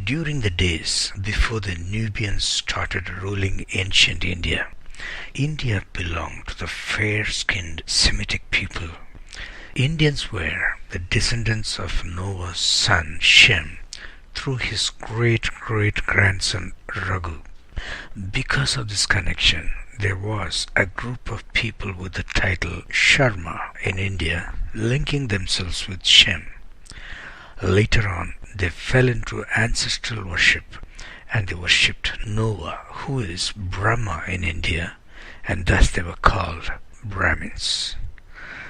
During the days before the Nubians started ruling ancient India, India belonged to the fair-skinned Semitic people. Indians were the descendants of Noah's son Shem through his great-great-grandson Raghu. Because of this connection, there was a group of people with the title Sharma in India linking themselves with Shem. Later on, they fell into ancestral worship and they worshipped Noah, who is Brahma in India, and thus they were called Brahmins.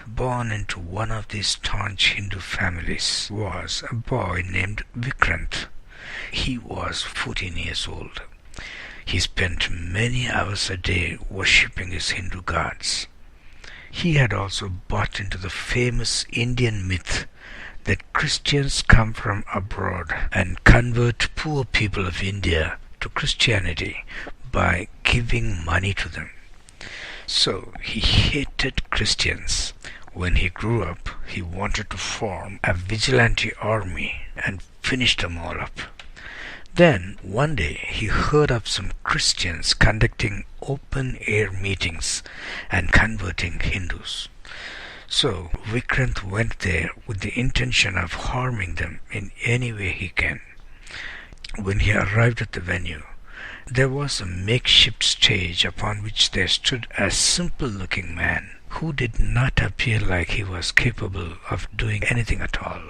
Born into one of these staunch Hindu families was a boy named Vikranth. He was 14 years old. He spent many hours a day worshipping his Hindu gods. He had also bought into the famous Indian myth that Christians come from abroad and convert poor people of India to Christianity by giving money to them. So he hated Christians. When he grew up, he wanted to form a vigilante army and finish them all up. Then, one day, he heard of some Christians conducting open-air meetings and converting Hindus. So, Vikranth went there with the intention of harming them in any way he can. When he arrived at the venue, there was a makeshift stage upon which there stood a simple-looking man who did not appear like he was capable of doing anything at all.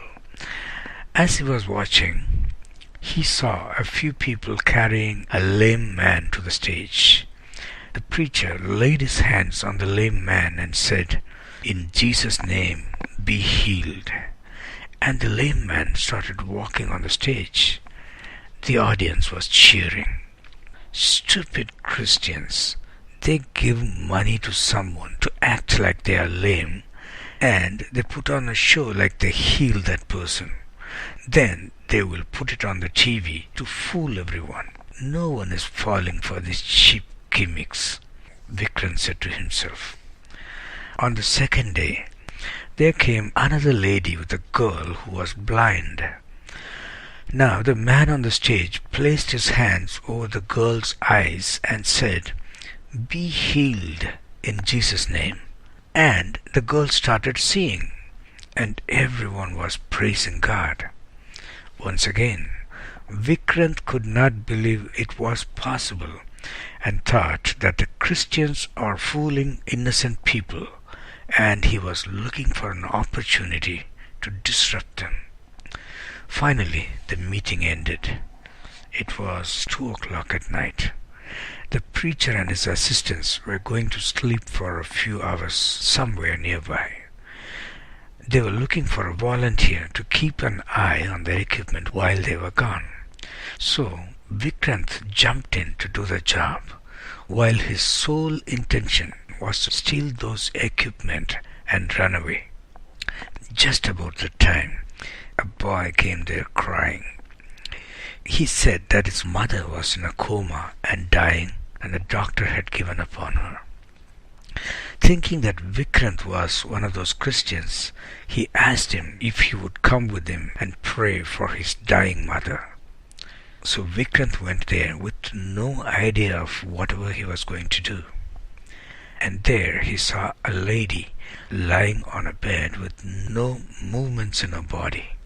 As he was watching, he saw a few people carrying a lame man to the stage. The preacher laid his hands on the lame man and said, "In Jesus' name, be healed." And the lame man started walking on the stage. The audience was cheering. Stupid Christians! They give money to someone to act like they are lame, and they put on a show like they heal that person. Then they will put it on the TV to fool everyone. No one is falling for these cheap gimmicks, Vikranth said to himself. On the second day, there came another lady with a girl who was blind. Now the man on the stage placed his hands over the girl's eyes and said, "Be healed in Jesus' name." And the girl started seeing, and everyone was praising God. Once again, Vikranth could not believe it was possible and thought that the Christians are fooling innocent people, and he was looking for an opportunity to disrupt them. Finally, the meeting ended. It was 2 o'clock at night. The preacher and his assistants were going to sleep for a few hours somewhere nearby. They were looking for a volunteer to keep an eye on their equipment while they were gone. So Vikranth jumped in to do the job, while his sole intention was to steal those equipment and run away. Just about the time, a boy came there crying. He said that his mother was in a coma and dying, and the doctor had given up on her. Thinking that Vikranth was one of those Christians, he asked him if he would come with him and pray for his dying mother. So Vikranth went there with no idea of whatever he was going to do. And there he saw a lady lying on a bed with no movements in her body.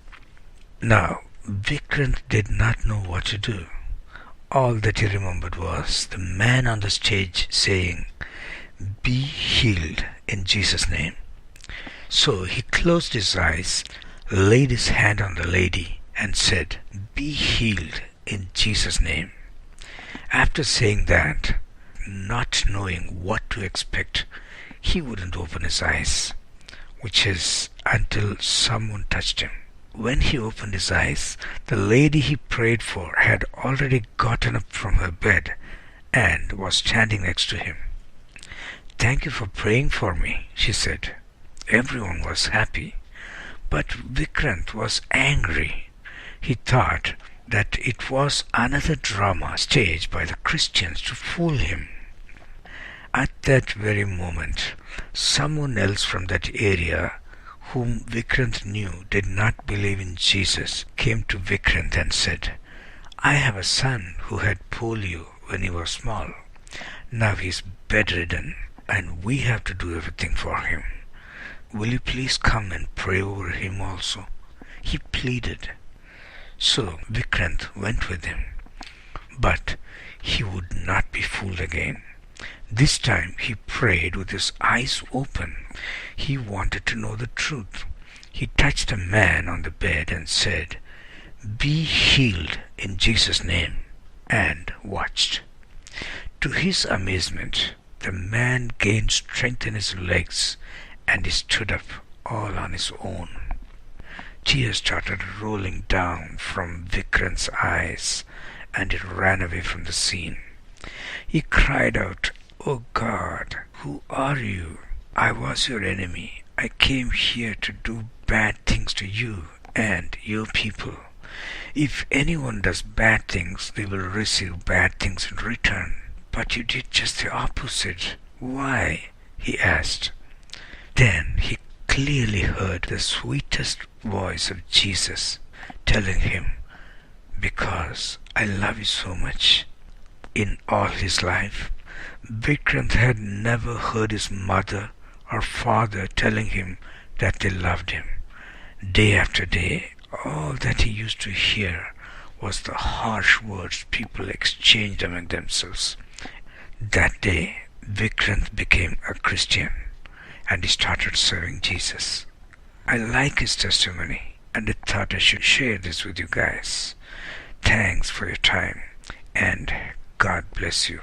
Now, Vikranth did not know what to do. All that he remembered was the man on the stage saying, "Be healed in Jesus' name." So he closed his eyes, laid his hand on the lady, and said, "Be healed in Jesus' name." After saying that, not knowing what to expect, he wouldn't open his eyes, which is until someone touched him. When he opened his eyes, the lady he prayed for had already gotten up from her bed and was standing next to him. "Thank you for praying for me," she said. Everyone was happy, but Vikranth was angry. He thought that it was another drama staged by the Christians to fool him. At that very moment, someone else from that area whom Vikranth knew did not believe in Jesus came to Vikranth and said, I have a son who had polio when he was small. Now he's bedridden and we have to do everything for him. Will you please come and pray over him also? He pleaded. So Vikranth went with him. But he would not be fooled again. This time he prayed with his eyes open. He wanted to know the truth. He touched a man on the bed and said, "Be healed in Jesus' name," and watched. To his amazement, the man gained strength in his legs and he stood up all on his own. Tears started rolling down from Vikranth's eyes and he ran away from the scene. He cried out, "Oh God, who are you? I was your enemy. I came here to do bad things to you and your people. If anyone does bad things, they will receive bad things in return. But you did just the opposite. Why?" he asked. Then he clearly heard the sweetest voice of Jesus telling him, "Because I love you so much." In all his life, Vikranth had never heard his mother or father telling him that they loved him. Day after day, all that he used to hear was the harsh words people exchanged among themselves. That day, Vikranth became a Christian and he started serving Jesus. I like his testimony and I thought I should share this with you guys. Thanks for your time and God bless you.